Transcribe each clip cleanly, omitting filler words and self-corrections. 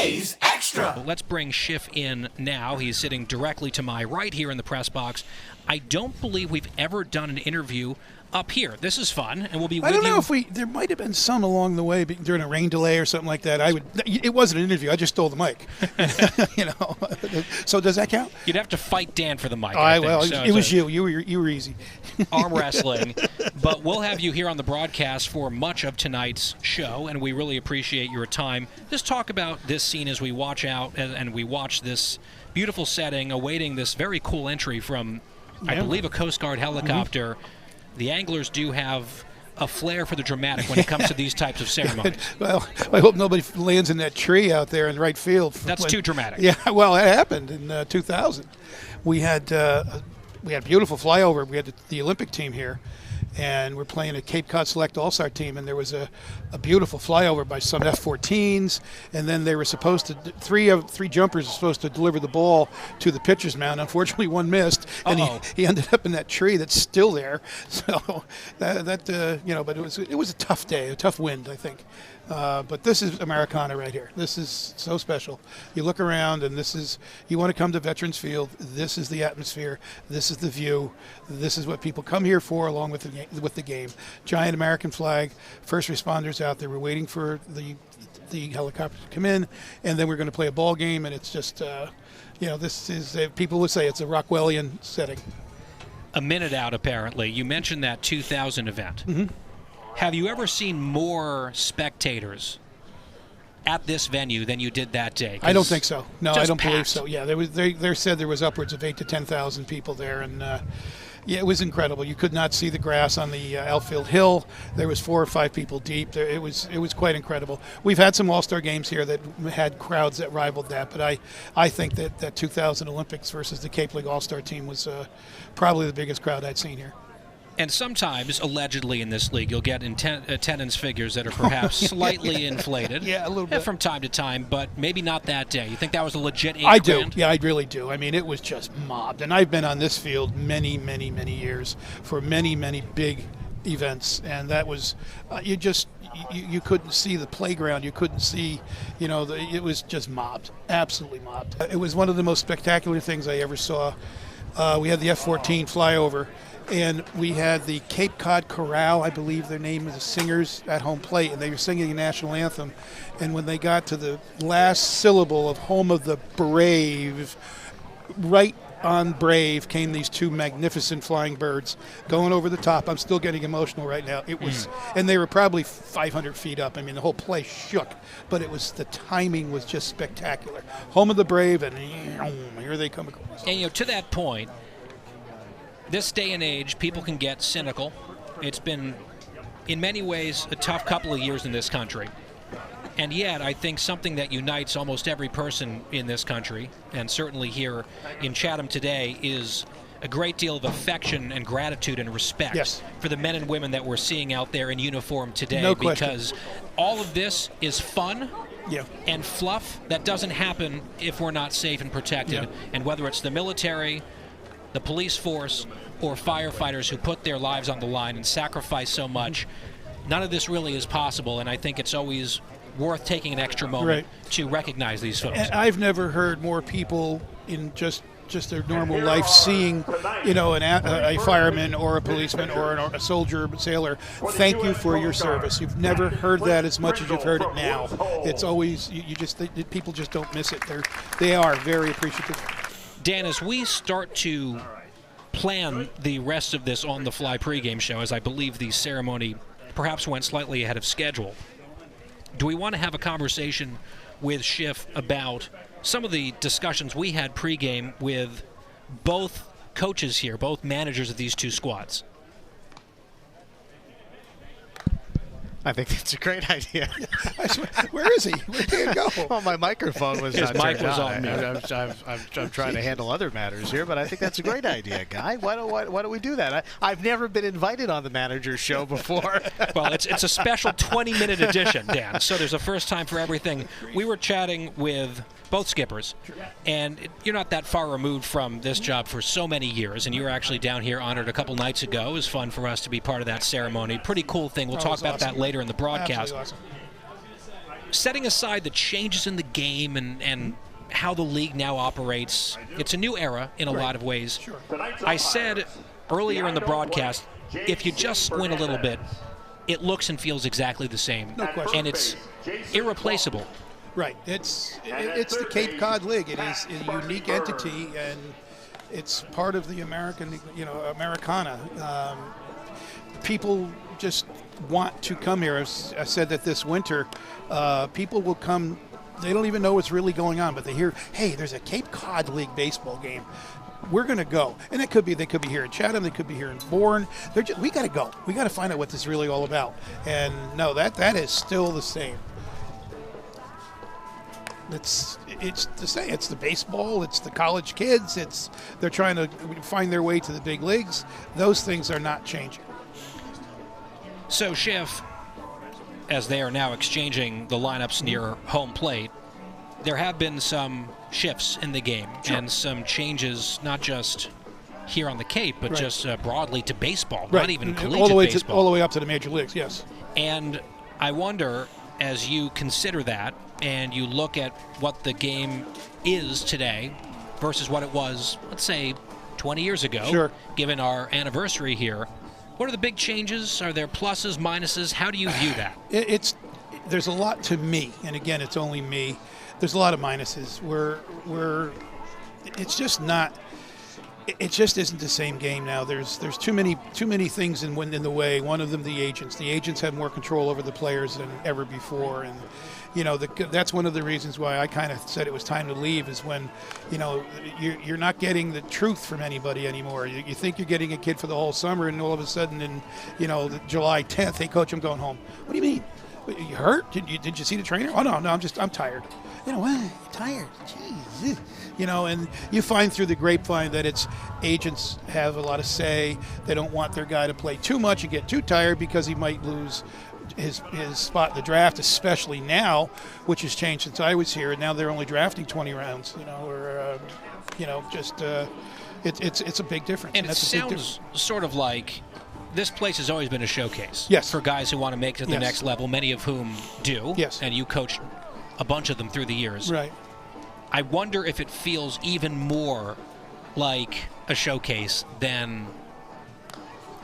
A's Extra. Let's bring Schiff in now. He's sitting directly to my right here in the press box. I don't believe we've ever done an interview up here. This is fun, and we'll be with you. I don't know if there might have been some along the way during a rain delay or something like that. It wasn't an interview. I just stole the mic. So does that count? You'd have to fight Dan for the mic. It was you. You were easy. Arm wrestling. But we'll have you here on the broadcast for much of tonight's show, and we really appreciate your time. Just talk about this scene as we watch out and we watch this beautiful setting, awaiting this very cool entry from, I believe, a Coast Guard helicopter. Mm-hmm. The anglers do have a flair for the dramatic when it comes to these types of ceremonies. Well, I hope nobody lands in that tree out there in right field. That's too dramatic. Yeah, well, it happened in 2000. We had beautiful flyover. We had the Olympic team here, and we're playing a Cape Cod Select All-Star team, and there was a beautiful flyover by some F-14s, and then they were supposed to three jumpers were supposed to deliver the ball to the pitcher's mound. Unfortunately, one missed, and he ended up in that tree that's still there. So but it was a tough day, a tough wind, I think. But this is Americana right here. This is so special. You look around, and you want to come to Veterans Field. This is the atmosphere. This is the view. This is what people come here for, along with the game. Giant American flag. First responders out there. We're waiting for the helicopter to come in, and then we're going to play a ball game. And it's just, this is people would say it's a Rockwellian setting. A minute out, apparently. You mentioned that 2000 event. Mm-hmm. Have you ever seen more spectators at this venue than you did that day? I don't think so. No, I don't believe packed. so. Yeah, they said there was upwards of 8,000 to 10,000 people there, and it was incredible. You could not see the grass on the outfield hill. There was 4 or 5 people deep. It was quite incredible. We've had some All-Star games here that had crowds that rivaled that, but I think that 2000 Olympics versus the Cape League All-Star team was probably the biggest crowd I'd seen here. And sometimes, allegedly in this league, you'll get attendance figures that are perhaps slightly inflated. Yeah, a little bit. From time to time, but maybe not that day. You think that was a legit 8 I do. grand? Yeah, I really do. I mean, it was just mobbed. And I've been on this field many, many, many years for many, many big events. And that was, you couldn't see the playground. You couldn't see, it was just mobbed. Absolutely mobbed. It was one of the most spectacular things I ever saw. We had the F-14 flyover. And we had the Cape Cod Chorale, I believe their name is, the singers at home plate, and they were singing the national anthem. And when they got to the last syllable of Home of the Brave, right on Brave came these 2 magnificent flying birds going over the top. I'm still getting emotional right now. It was, and they were probably 500 feet up. I mean, the whole place shook, but the timing was just spectacular. Home of the Brave, and here they come across. And to that point, this day and age, people can get cynical. It's been, in many ways, a tough couple of years in this country. And yet, I think something that unites almost every person in this country, and certainly here in Chatham today, is a great deal of affection and gratitude and respect for the men and women that we're seeing out there in uniform today. No question. Because all of this is fun and fluff that doesn't happen if we're not safe and protected. Yeah. And whether it's the military, the police force, or firefighters who put their lives on the line and sacrifice so much, none of this really is possible, and I think it's always worth taking an extra moment to recognize these folks. And I've never heard more people in just their normal life seeing, a fireman or a policeman or a soldier or a sailor, thank you for your service. You've never heard that as much as you've heard it now. It's always, people just don't miss it. They are very appreciative. Dan, as we start to plan the rest of this on-the-fly pregame show, as I believe the ceremony perhaps went slightly ahead of schedule, do we want to have a conversation with Schiff about some of the discussions we had pregame with both coaches here, both managers of these 2 squads? I think that's a great idea. Where is he? Where did he go? Well, my microphone was His not mic turned was on. on. I'm trying to handle other matters here, but I think that's a great idea, Guy. Why don't we do that? I've never been invited on the manager's show before. Well, it's a special 20-minute edition, Dan, so there's a first time for everything. We were chatting with both skippers, and you're not that far removed from this job for so many years, and you were actually down here honored a couple nights ago. It was fun for us to be part of that ceremony. Pretty cool thing. We'll talk about that later in the broadcast. Awesome. setting aside the changes in the game and how the league now operates, it's a new era in a lot of ways. Sure. I said earlier in the broadcast, if you just squint a little bit, it looks and feels exactly the same. No question. And it's irreplaceable. Right. It's the Cape Cod League. It is a unique entity, and it's part of the American, Americana. People just want to come here. I said that this winter, people will come. They don't even know what's really going on, but they hear, hey, there's a Cape Cod League baseball game. We're going to go. And they could be here in Chatham. They could be here in Bourne. We got to go. We got to find out what this is really all about. And no, that is still the same. It's the same. It's the baseball. It's the college kids. They're trying to find their way to the big leagues. Those things are not changing. So, Schiff, as they are now exchanging the lineups near home plate, there have been some shifts in the game and some changes, not just here on the Cape, but just broadly to baseball, not even collegiate baseball. All the way up to the major leagues, yes. And I wonder, as you consider that and you look at what the game is today versus what it was, let's say, 20 years ago, given our anniversary here, what are the big changes? Are there pluses, minuses? How do you view that? There's a lot to me, and again, it's only me. There's a lot of minuses. It's just not. It just isn't the same game now. There's too many things in the way. One of them, the agents. The agents have more control over the players than ever before, and that's one of the reasons why I kind of said it was time to leave. Is when you're not getting the truth from anybody anymore. You think you're getting a kid for the whole summer, and all of a sudden, in July 10th, hey coach, I'm going home. What do you mean? You hurt? Did you see the trainer? Oh no, I'm tired. What? You're tired? Jeez. And you find through the grapevine that it's agents have a lot of say. They don't want their guy to play too much and get too tired because he might lose his spot in the draft, especially now, which has changed since I was here. And now they're only drafting 20 rounds. It's a big difference. And it sounds sort of like this place has always been a showcase for guys who want to make it to the next level, many of whom do. Yes. And you coached a bunch of them through the years. Right. I wonder if it feels even more like a showcase than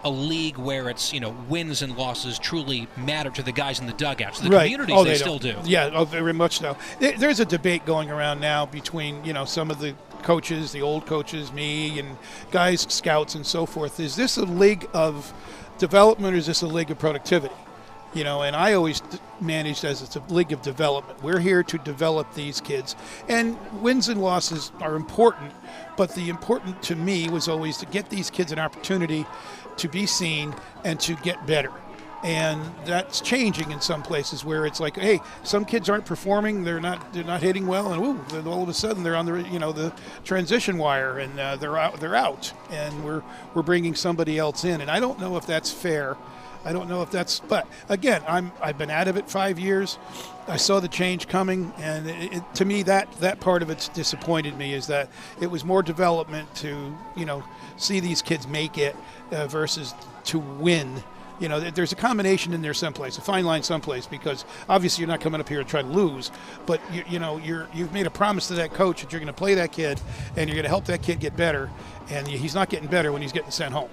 a league where it's, wins and losses truly matter to the guys in the dugouts. The communities, they still do. Yeah, very much so. There's a debate going around now between, some of the coaches, the old coaches, me, and guys, scouts, and so forth. Is this a league of development or is this a league of productivity? And I always managed as it's a league of development. We're here to develop these kids. And wins and losses are important, but the important to me was always to get these kids an opportunity to be seen and to get better. And that's changing in some places where it's like, hey, some kids aren't performing, they're not hitting well, and then all of a sudden they're on the transition wire, and they're out, and we're bringing somebody else in. And I don't know if that's fair. I don't know if that's, but again, I've been out of it 5 years. I saw the change coming, and to me that part of it's disappointed me, is that it was more development to see these kids make it versus to win. There's a combination in there someplace, a fine line someplace, because obviously you're not coming up here to try to lose, but you've made a promise to that coach that you're going to play that kid and you're going to help that kid get better, and he's not getting better when he's getting sent home.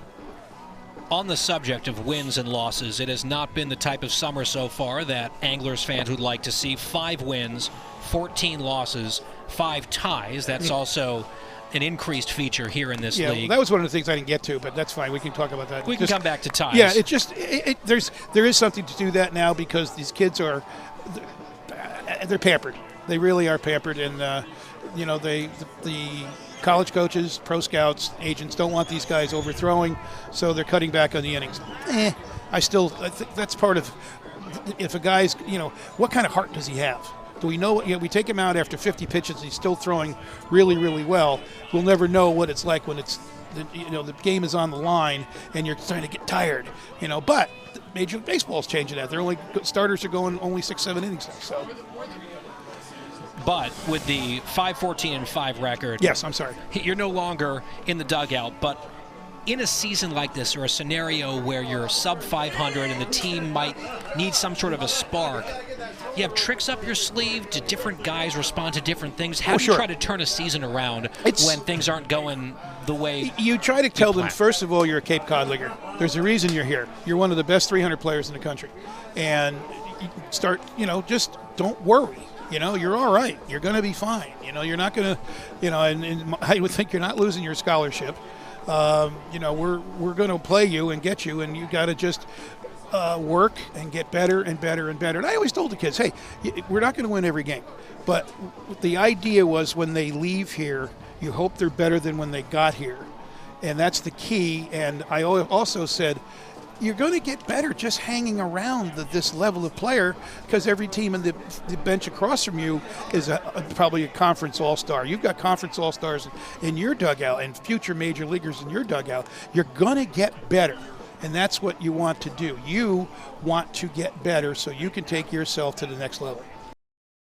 On the subject of wins and losses, it has not been the type of summer so far that Anglers fans would like to see. 5 wins, 14 losses, 5 ties. That's also an increased feature here in this league. That was one of the things I didn't get to, but that's fine. We can talk about that. We can come back to ties. Yeah, there is something to do that now, because these kids they're pampered. They really are pampered, and the college coaches, pro scouts, agents don't want these guys overthrowing, so they're cutting back on the innings. I think that's part of, if a guy's, what kind of heart does he have? Do we know? We take him out after 50 pitches, he's still throwing really, really well. We'll never know what it's like when it's, the game is on the line and you're starting to get tired. But Major League Baseball is changing that. Starters are going only 6-7 innings now. So. But with the 5-14-5 record, yes, I'm sorry, you're no longer in the dugout. But in a season like this, or a scenario where you're sub 500 and the team might need some sort of a spark, you have tricks up your sleeve? Do different guys respond to different things? How do you sure. try to turn a season around when things aren't going the way you try to tell them, plan? first of all, you're a Cape Cod Leaguer. There's a reason you're here. You're one of the best 300 players in the country. And you start, just don't worry. You're all right. You're going to be fine. You're not going to, and I would think you're not losing your scholarship. We're going to play you and get you, and you got to just work and get better and better and better. And I always told the kids, hey, we're not going to win every game. But the idea was when they leave here, you hope they're better than when they got here. And that's the key. And I also said, you're going to get better just hanging around this level of player, because every team in the bench across from you is probably a conference all-star. You've got conference all-stars in your dugout and future major leaguers in your dugout. You're going to get better, and that's what you want to do. You want to get better so you can take yourself to the next level.